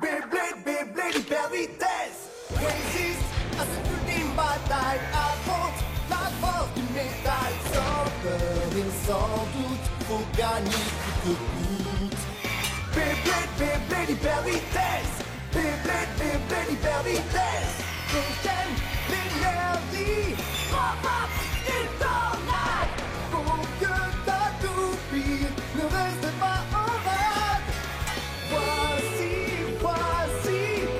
Beyblade, Beyblade, hyper vitesse. Résiste à cette ultime bataille. Affronte la force du métal. Sans peur et sans doute, faut gagner coûte que coûte. Beyblade, Beyblade, hyper vitesse. Beyblade, Beyblade, hyper vitesse. Contiennent l'énergie. Pop-up, une tornade. Pour que ta toupie ne reste pas en rade. Voici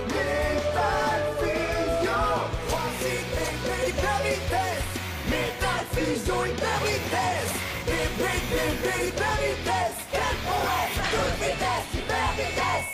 Metal Fusion. Voici Beyblade, hyper vitesse. Metal Fusion, hyper vitesse. Beyblade, Beyblade, hyper vitesse. Quelle prouesse, toute vitesse, hyper vitesse.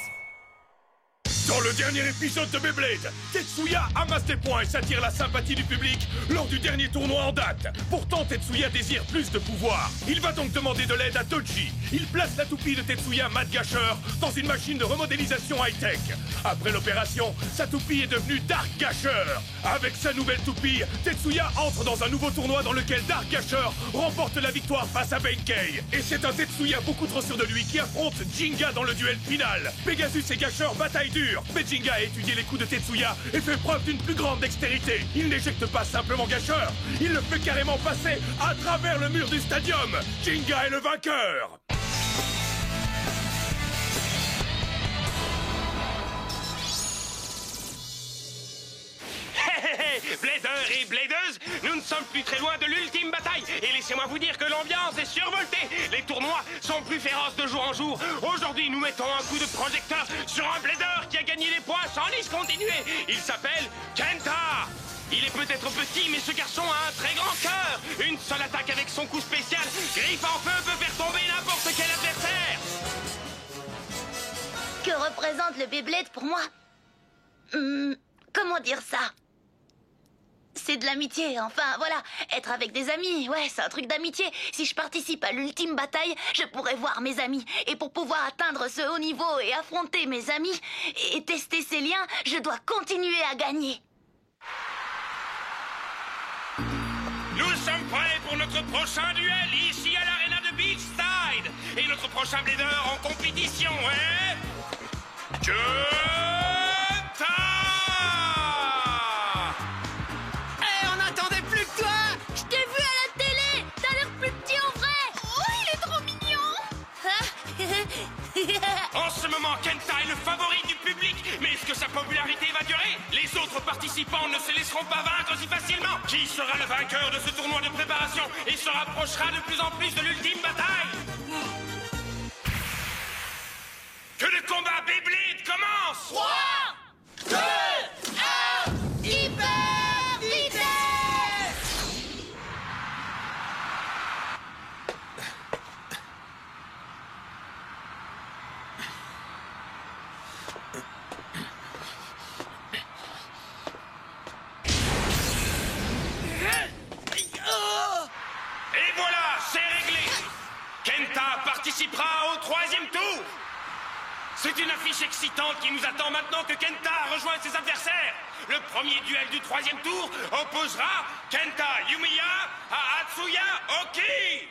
Dans le dernier épisode de Beyblade, Tetsuya amasse des points et s'attire la sympathie du public lors du dernier tournoi en date. Pourtant, Tetsuya désire plus de pouvoir. Il va donc demander de l'aide à Dodgy. Il place la toupie de Tetsuya, Mad Gasher, dans une machine de remodélisation high-tech. Après l'opération, sa toupie est devenue Dark Gasher. Avec sa nouvelle toupie, Tetsuya entre dans un nouveau tournoi dans lequel Dark Gasher remporte la victoire face à Benkei. Et c'est un Tetsuya beaucoup trop sûr de lui qui affronte Jinga dans le duel final. Pegasus et Gasher bataillent dur. Mais Jinga a étudié les coups de Tetsuya et fait preuve d'une plus grande dextérité. Il n'éjecte pas simplement Gasher, il le fait carrément passer à travers le mur du stadium. Jinga est le vainqueur. Bladers et bladeuses, nous ne sommes plus très loin de l'ultime bataille. Et laissez-moi vous dire que l'ambiance est survoltée. Les tournois sont plus féroces de jour en jour. Aujourd'hui, nous mettons un coup de projecteur sur un blader qui a gagné les points sans discontinuer. Il s'appelle Kenta. Il est peut-être petit, mais ce garçon a un très grand cœur. Une seule attaque avec son coup spécial, griffe en feu, peut faire tomber n'importe quel adversaire. Que représente le Beyblade pour moi? Comment dire ça? C'est de l'amitié, enfin voilà, être avec des amis, ouais, c'est un truc d'amitié. Si je participe à l'ultime bataille, je pourrai voir mes amis. Et pour pouvoir atteindre ce haut niveau et affronter mes amis et tester ces liens, je dois continuer à gagner. Nous sommes prêts pour notre prochain duel ici à l'aréna de Beachside. Et notre prochain blader en compétition est... Kenta! En ce moment, Kenta est le favori du public, mais est-ce que sa popularité va durer? Les autres participants ne se laisseront pas vaincre si facilement. Qui sera le vainqueur de ce tournoi de préparation et se rapprochera de plus en plus de l'ultime bataille? Que le combat Beyblade commence! 3, 2, 1, hyper vitesse! Et voilà, c'est réglé. Kenta participera au 3e tour. C'est une affiche excitante qui nous attend maintenant que Kenta rejoint ses adversaires. Le premier duel du 3e tour opposera Kenta Yumiya à Atsuya Oki.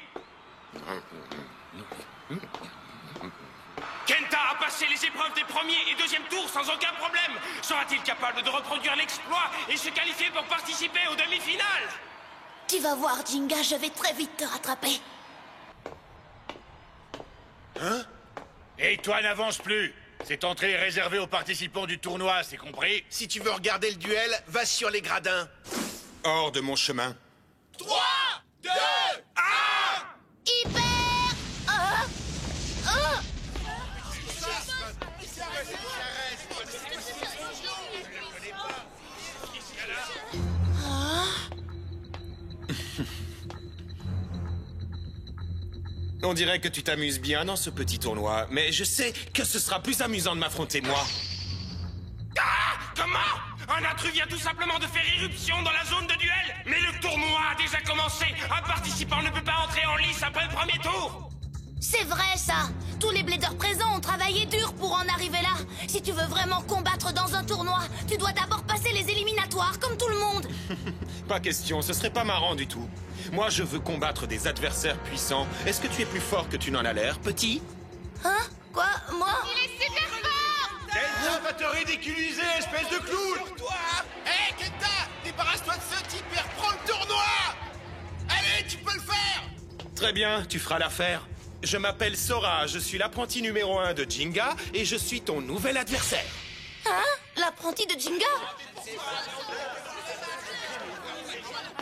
Kenta a passé les épreuves des premiers et 2e tours sans aucun problème. Sera-t-il capable de reproduire l'exploit et se qualifier pour participer aux demi-finales? Tu vas voir, Jinga, je vais très vite te rattraper. Hein? Et toi, n'avance plus. Cette entrée est réservée aux participants du tournoi, c'est compris? Si tu veux regarder le duel, va sur les gradins. Hors de mon chemin. 3, 2, 1... Hyper... On dirait que tu t'amuses bien dans ce petit tournoi, mais je sais que ce sera plus amusant de m'affronter moi. Ah! Comment? Un intrus vient tout simplement de faire irruption dans la zone de duel. Mais le tournoi a déjà commencé. Un participant ne peut pas entrer en lice après le premier tour. C'est vrai, ça. Tous les bladers présents ont travaillé dur pour en arriver là. Si tu veux vraiment combattre dans un tournoi, tu dois d'abord passer les éliminatoires, comme tout le monde. Pas question, ce serait pas marrant du tout. Moi, je veux combattre des adversaires puissants. Est-ce que tu es plus fort que tu n'en as l'air, petit? Hein? Quoi? Moi? Il est super fort! Kenta va ridiculiser, espèce de clown! Toi! Hé, Kenta! Débarrasse-toi de ce type et reprends le tournoi! Allez, tu peux le faire! Très bien, tu feras l'affaire. Je m'appelle Sora, je suis l'apprenti numéro 1 de Jinga et je suis ton nouvel adversaire. Hein? L'apprenti de Jinga?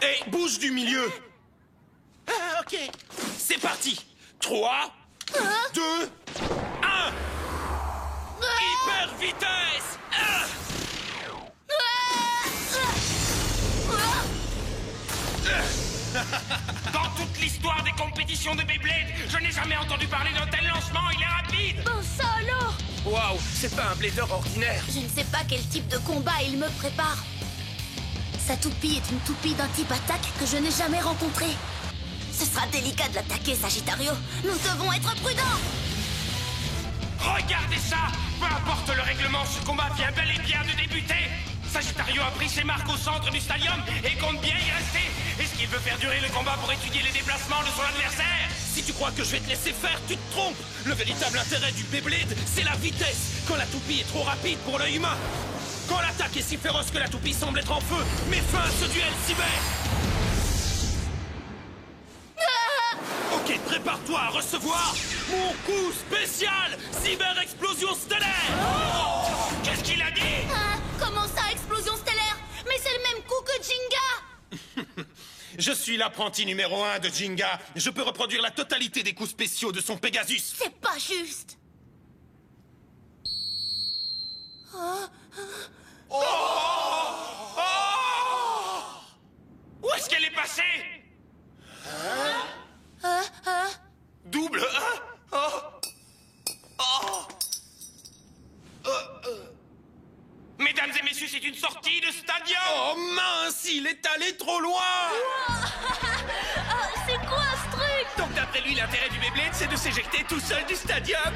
Et bouge du milieu. Ah, ok. C'est parti. 3, 2, 1. Hyper vitesse. Dans toute l'histoire des compétitions de Beyblade, je n'ai jamais entendu parler d'un tel lancement, il est rapide! Bon sang alors! Waouh, c'est pas un blader ordinaire. Je ne sais pas quel type de combat il me prépare. Sa toupie est une toupie d'un type attaque que je n'ai jamais rencontré. Ce sera délicat de l'attaquer, Sagittario. Nous devons être prudents! Regardez ça! Peu importe le règlement, ce combat vient bel et bien de débuter! Sagittario a pris ses marques au centre du stadium et compte bien y rester. Est-ce qu'il veut faire durer le combat pour étudier les déplacements de son adversaire? Si tu crois que je vais te laisser faire, tu te trompes. Le véritable intérêt du Beyblade, c'est la vitesse. Quand la toupie est trop rapide pour l'œil humain. Quand l'attaque est si féroce que la toupie semble être en feu, mets fin à ce duel cyber. Ok, prépare-toi à recevoir mon coup spécial, Cyber Explosion Stellaire. Qu'est-ce qu'il a dit? Ah, comment ça, explosion stellaire? Mais c'est le même coup que Jinga! Je suis l'apprenti numéro 1 de Jinga. Je peux reproduire la totalité des coups spéciaux de son Pegasus. C'est pas juste! Où est-ce qu'elle est passée? Double 1. Mesdames et messieurs, c'est une sortie de stadium! Oh mince, il est allé trop loin. Oh, c'est quoi ce truc? Donc d'après lui, l'intérêt du Beyblade, c'est de s'éjecter tout seul du stadium.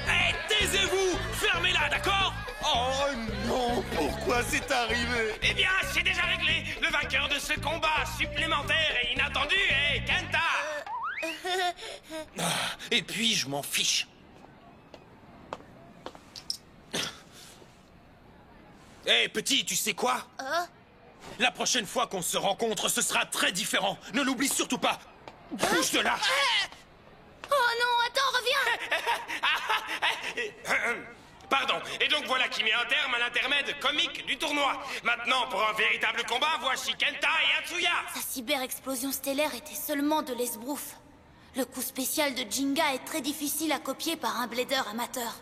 Hé, taisez-vous. Fermez-la, d'accord? Oh non, pourquoi c'est arrivé? Eh bien, c'est déjà réglé! Le vainqueur de ce combat supplémentaire et inattendu est Kenta! Et puis, je m'en fiche. Hé, petit, tu sais quoi? La prochaine fois qu'on se rencontre, ce sera très différent. Ne l'oublie surtout pas. Bouge de là. Oh non, attends, reviens! Pardon, et donc voilà qui met un terme à l'intermède comique du tournoi. Maintenant, pour un véritable combat, voici Kenta et Atsuya. Sa cyber-explosion stellaire était seulement de l'esbrouf. Le coup spécial de Jinga est très difficile à copier par un blader amateur.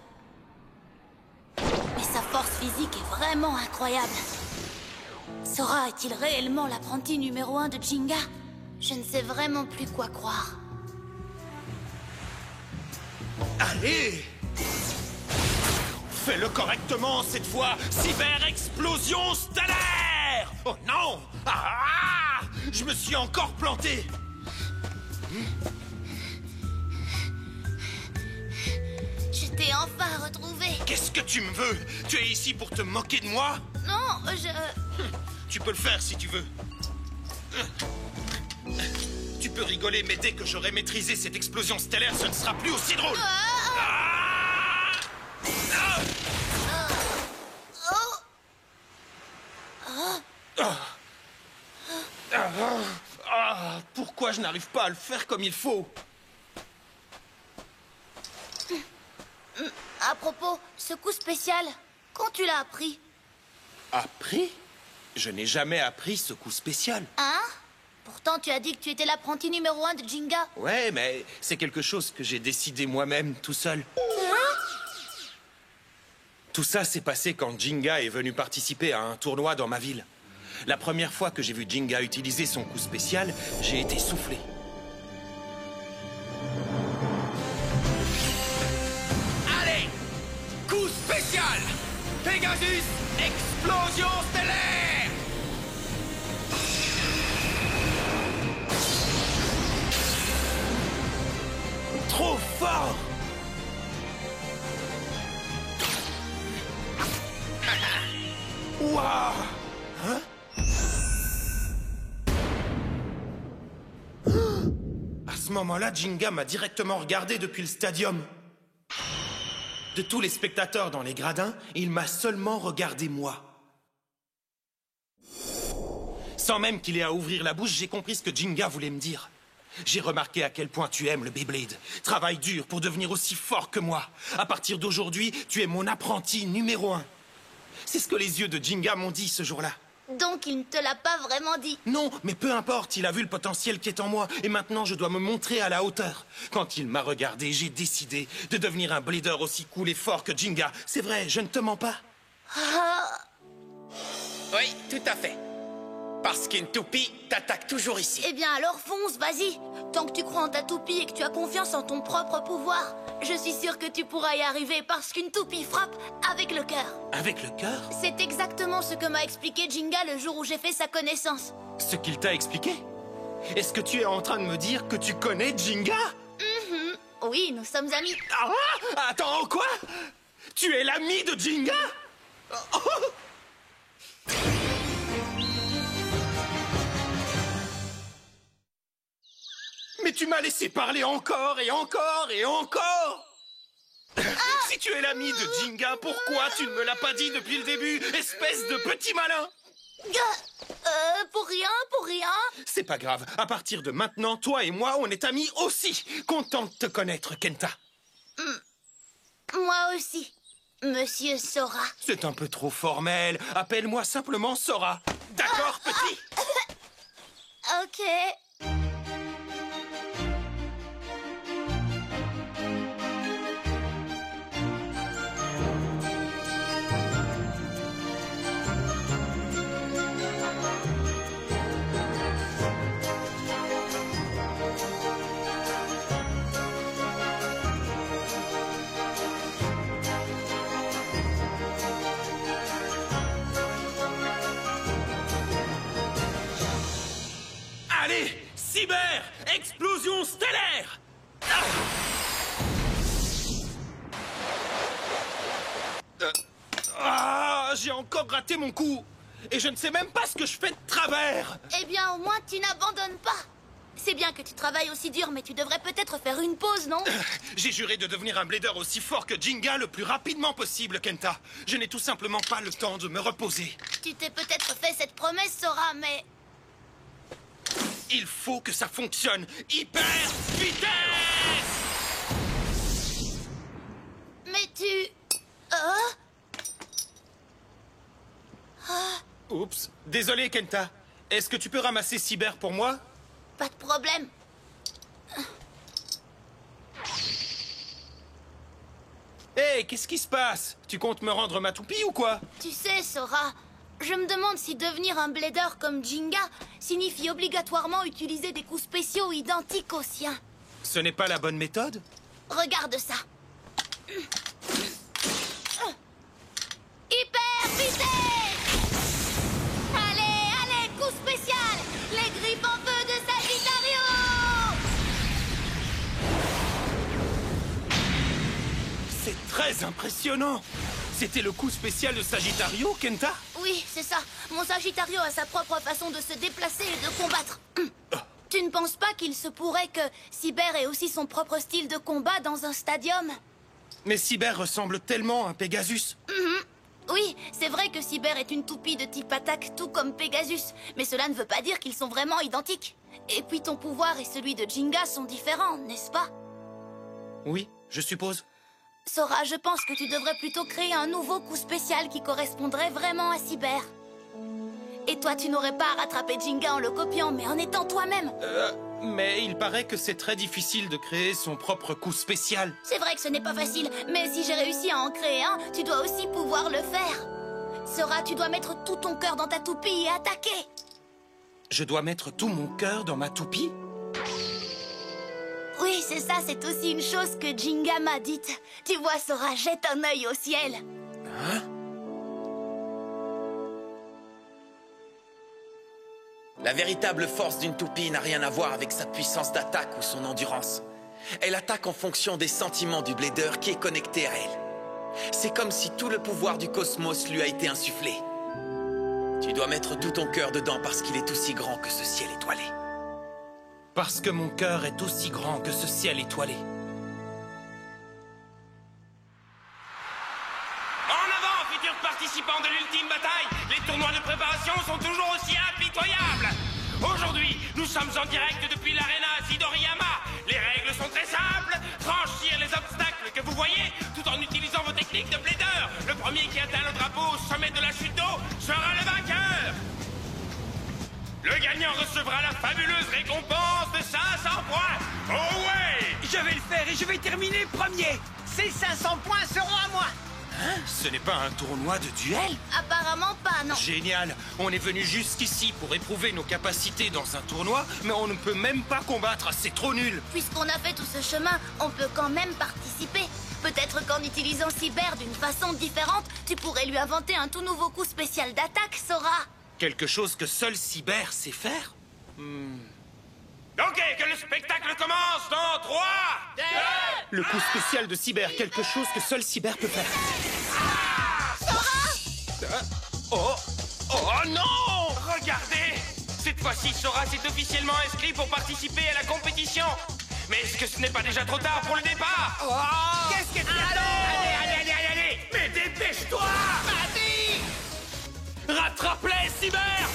Mais sa force physique est vraiment incroyable. Sora est-il réellement l'apprenti numéro 1 de Jinga? Je ne sais vraiment plus quoi croire. Allez! Fais-le correctement cette fois! Cyber Explosion Stellaire! Oh non! Ah! Je me suis encore planté! Je t'ai enfin retrouvé. Qu'est-ce que tu me veux? Tu es ici pour te moquer de moi? Non, Tu peux le faire si tu veux. Tu peux rigoler, mais dès que j'aurai maîtrisé cette explosion stellaire, ce ne sera plus aussi drôle. Pourquoi je n'arrive pas à le faire comme il faut? À propos, ce coup spécial, quand tu l'as appris? Appris? Je n'ai jamais appris ce coup spécial. Hein? Pourtant, tu as dit que tu étais l'apprenti numéro 1 de Jinga. Ouais, mais c'est quelque chose que j'ai décidé moi-même, tout seul. Tout ça s'est passé quand Jinga est venu participer à un tournoi dans ma ville. La première fois que j'ai vu Jinga utiliser son coup spécial, j'ai été soufflé. Allez, coup spécial. Pegasus, explosion stellaire. Trop fort! Waouh! Hein? À ce moment-là, Jinga m'a directement regardé depuis le stadium. De tous les spectateurs dans les gradins, il m'a seulement regardé moi. Sans même qu'il ait à ouvrir la bouche, j'ai compris ce que Jinga voulait me dire. J'ai remarqué à quel point tu aimes le Beyblade. Travaille dur pour devenir aussi fort que moi. À partir d'aujourd'hui, tu es mon apprenti numéro 1. C'est ce que les yeux de Jinga m'ont dit ce jour-là. Donc il ne te l'a pas vraiment dit. Non, mais peu importe, il a vu le potentiel qui est en moi. Et maintenant, je dois me montrer à la hauteur. Quand il m'a regardé, j'ai décidé de devenir un blader aussi cool et fort que Jinga. C'est vrai, je ne te mens pas. Ah, Oui, tout à fait. Parce qu'une toupie t'attaque toujours ici. eh bien alors fonce, vas-y. Tant que tu crois en ta toupie et que tu as confiance en ton propre pouvoir, je suis sûre que tu pourras y arriver parce qu'une toupie frappe avec le cœur. Avec le cœur? C'est exactement ce que m'a expliqué Jinga le jour où j'ai fait sa connaissance. Ce qu'il t'a expliqué? Est-ce que tu es en train de me dire que tu connais Jinga? Oui, nous sommes amis. Ah! Attends, quoi? Tu es l'ami de Jinga? Oh! Mais tu m'as laissé parler encore et encore et encore! Si tu es l'ami de Jinga, pourquoi tu ne me l'as pas dit depuis le début, espèce de petit malin? Pour rien. C'est pas grave, à partir de maintenant, toi et moi, on est amis aussi. Content de te connaître, Kenta. Moi aussi, Monsieur Sora. C'est un peu trop formel, appelle-moi simplement Sora. D'accord, petit? Ok. Allez, cyber, explosion stellaire! J'ai encore raté mon coup. Et je ne sais même pas ce que je fais de travers. Eh bien, au moins, tu n'abandonnes pas. C'est bien que tu travailles aussi dur, mais tu devrais peut-être faire une pause, non? J'ai juré de devenir un blader aussi fort que Jinga le plus rapidement possible, Kenta. Je n'ai tout simplement pas le temps de me reposer. Tu t'es peut-être fait cette promesse, Sora, mais... Il faut que ça fonctionne. Hyper vitesse! Mais tu... Oups. Désolé, Kenta. Est-ce que tu peux ramasser Cyber pour moi? Pas de problème. Hé, qu'est-ce qui se passe? Tu comptes me rendre ma toupie ou quoi? Tu sais, Sora, je me demande si devenir un blader comme Jinga signifie obligatoirement utiliser des coups spéciaux identiques aux siens. Ce n'est pas la bonne méthode? Regarde ça. Hyper vitesse! Allez, coup spécial! Les griffes en feu de Sagittario! C'est très impressionnant. C'était le coup spécial de Sagittario, Kenta? Oui, c'est ça. Mon Sagittario a sa propre façon de se déplacer et de combattre. Tu ne penses pas qu'il se pourrait que Cyber ait aussi son propre style de combat dans un stadium? Mais Cyber ressemble tellement à Pegasus. Oui, c'est vrai que Cyber est une toupie de type attaque, tout comme Pegasus. Mais cela ne veut pas dire qu'ils sont vraiment identiques. Et puis ton pouvoir et celui de Jinga sont différents, n'est-ce pas? Oui, je suppose. Sora, je pense que tu devrais plutôt créer un nouveau coup spécial qui correspondrait vraiment à Cyber. Et toi, tu n'aurais pas à rattraper Jinga en le copiant, mais en étant toi-même. Mais il paraît que c'est très difficile de créer son propre coup spécial. C'est vrai que ce n'est pas facile, mais si j'ai réussi à en créer un, tu dois aussi pouvoir le faire. Sora, tu dois mettre tout ton cœur dans ta toupie et attaquer. Je dois mettre tout mon cœur dans ma toupie? Oui, c'est ça, c'est aussi une chose que Jinga m'a dite. Tu vois, Sora, jette un œil au ciel. Hein? La véritable force d'une toupie n'a rien à voir avec sa puissance d'attaque ou son endurance. Elle attaque en fonction des sentiments du blader qui est connecté à elle. C'est comme si tout le pouvoir du cosmos lui a été insufflé. Tu dois mettre tout ton cœur dedans parce qu'il est aussi grand que ce ciel étoilé. Parce que mon cœur est aussi grand que ce ciel étoilé. sommes en direct depuis l'arena Zidoriyama. Les règles sont très simples. Franchir les obstacles que vous voyez tout en utilisant vos techniques de blader. Le premier qui atteint le drapeau au sommet de la chute d'eau sera le vainqueur. Le gagnant recevra la fabuleuse récompense de 500 points. Oh ouais! Je vais le faire et je vais terminer premier. Ces 500 points seront à moi. Hein? Ce n'est pas un tournoi de duel? Apparemment pas, non. Génial. On est venu jusqu'ici pour éprouver nos capacités dans un tournoi, mais on ne peut même pas combattre, c'est trop nul. Puisqu'on a fait tout ce chemin, on peut quand même participer. Peut-être qu'en utilisant Cyber d'une façon différente, tu pourrais lui inventer un tout nouveau coup spécial d'attaque, Sora. Quelque chose que seul Cyber sait faire? Ok, que le spectacle commence dans 3, 2... Le coup spécial de Cyber, quelque chose que seul Cyber peut faire. Oh non! Regardez! Cette fois-ci, Sora s'est officiellement inscrit pour participer à la compétition. Mais est-ce que ce n'est pas déjà trop tard pour le départ? Qu'est-ce que tu as? Allez! Mais dépêche-toi! Rattrape-les, Cyber!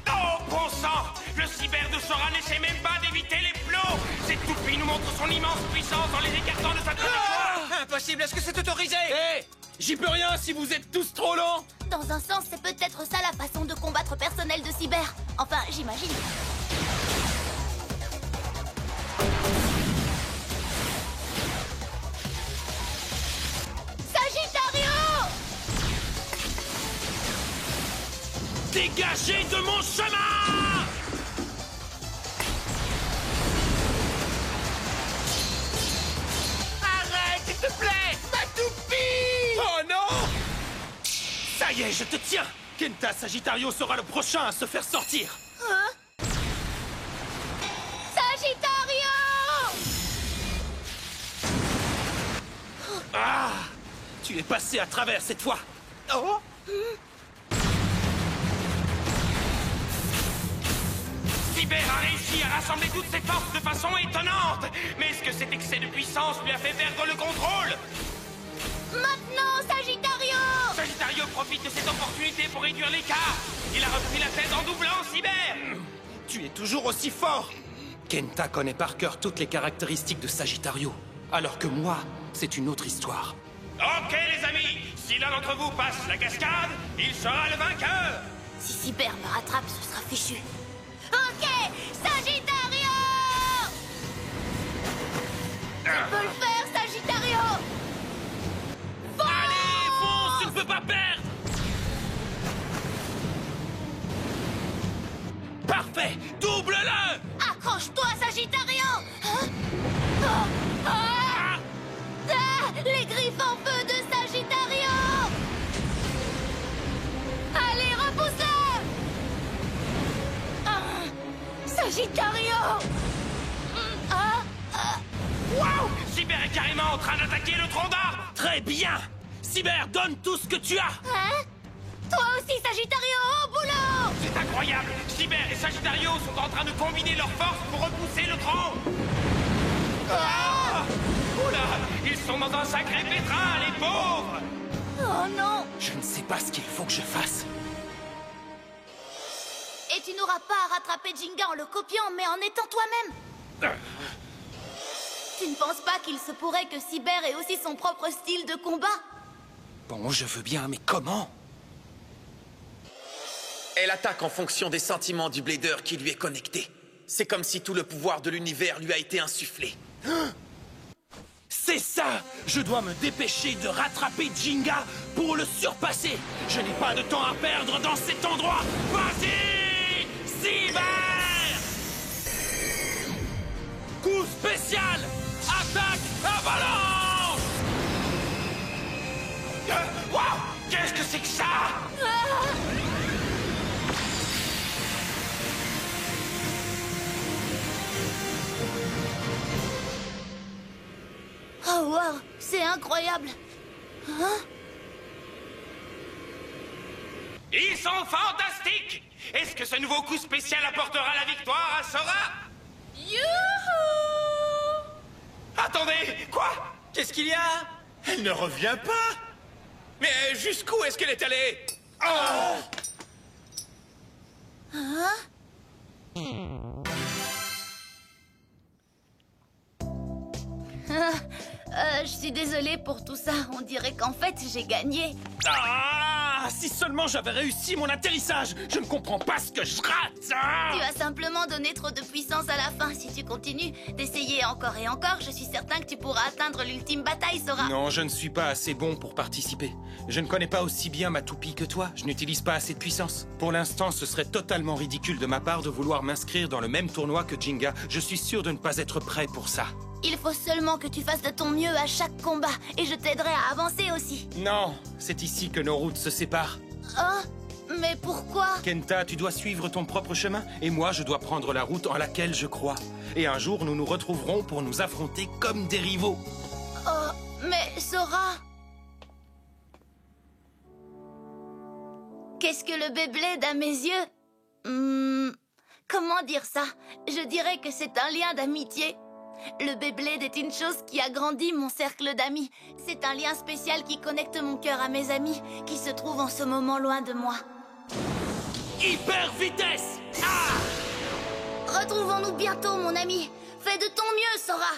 Oh, bon sang! Le Cyber de Sora n'essaie même pas d'éviter les plots! Cette toupie nous montre son immense puissance en les écartant de sa trajectoire! Impossible, est-ce que c'est autorisé? Hé! J'y peux rien si vous êtes tous trop lents! Dans un sens, c'est peut-être ça la façon de combattre personnel de Cyber. Enfin, j'imagine. Sagittario! Dégagez de mon chemin! Arrête, s'il te plaît! Ma toupie! Oh non! Ça y est, je te tiens! Kenta Sagittario sera le prochain à se faire sortir! Hein? Sagittario! Ah! Tu es passé à travers cette fois! Oh! Cyber a réussi à rassembler toutes ses forces de façon étonnante. Mais est-ce que cet excès de puissance lui a fait perdre le contrôle? Maintenant, Sagittario! Sagittario profite de cette opportunité pour réduire l'écart. Il a repris la tête en doublant Cyber. Tu es toujours aussi fort! Kenta connaît par cœur toutes les caractéristiques de Sagittario, alors que moi, c'est une autre histoire. Ok les amis, si l'un d'entre vous passe la cascade, il sera le vainqueur. Si Cyber me rattrape, ce sera fichu. Ok, Sagittario! Tu peux le faire, Sagittario! Allez, fonce, tu ne peux pas perdre! Parfait, double-le! Accroche-toi, Sagittario! Hein? Oh, ah! Ah, les griffes en feu de Sagittario! Allez, repousse-le! Ah, Sagittario! Waouh! Cyber est carrément en train d'attaquer le tronc d'arbre. Très bien! Cyber, donne tout ce que tu as! Hein? Toi aussi, Sagittario, au boulot! C'est incroyable. Cyber et Sagittario sont en train de combiner leurs forces pour repousser le tronc. Ah! Oula! Ils sont dans un sacré pétrin, les pauvres! Oh non! Je ne sais pas ce qu'il faut que je fasse. Et tu n'auras pas à rattraper Jinga en le copiant, mais en étant toi-même. Tu ne penses pas qu'il se pourrait que Cyber ait aussi son propre style de combat? Bon, je veux bien, mais comment? Elle attaque en fonction des sentiments du blader qui lui est connecté. C'est comme si tout le pouvoir de l'univers lui a été insufflé. C'est ça! Je dois me dépêcher de rattraper Jinga pour le surpasser! Je n'ai pas de temps à perdre dans cet endroit! Vas-y! Cyber! Coup spécial! Attaque avalanche! Waouh! Qu'est-ce que c'est que ça? Oh wow, c'est incroyable. Hein? Ils sont fantastiques! Est-ce que ce nouveau coup spécial apportera la victoire à Sora? Youhou! Attendez, quoi? Qu'est-ce qu'il y a? Elle ne revient pas. Mais jusqu'où est-ce qu'elle est allée? Oh! Hein? Je suis désolée pour tout ça. On dirait qu'en fait, j'ai gagné. Ah, si seulement j'avais réussi mon atterrissage! Je ne comprends pas ce que je rate! Ah. Tu as simplement donné trop de puissance à la fin. Si tu continues d'essayer encore et encore, je suis certain que tu pourras atteindre l'ultime bataille, Sora. Non, je ne suis pas assez bon pour participer. Je ne connais pas aussi bien ma toupie que toi. Je n'utilise pas assez de puissance. Pour l'instant, ce serait totalement ridicule de ma part de vouloir m'inscrire dans le même tournoi que Ginga. Je suis sûr de ne pas être prêt pour ça. Il faut seulement que tu fasses de ton mieux à chaque combat, et je t'aiderai à avancer aussi. Non, c'est ici que nos routes se séparent. Oh, mais pourquoi? Kenta, tu dois suivre ton propre chemin, et moi, je dois prendre la route en laquelle je crois. Et un jour, nous nous retrouverons pour nous affronter comme des rivaux. Oh, mais Sora... Qu'est-ce que le Beyblade à mes yeux? Comment dire ça? Je dirais que c'est un lien d'amitié. Le Beyblade est une chose qui agrandit mon cercle d'amis. C'est un lien spécial qui connecte mon cœur à mes amis, qui se trouvent en ce moment loin de moi. Hyper vitesse! Ah! Retrouvons-nous bientôt, mon ami. Fais de ton mieux, Sora.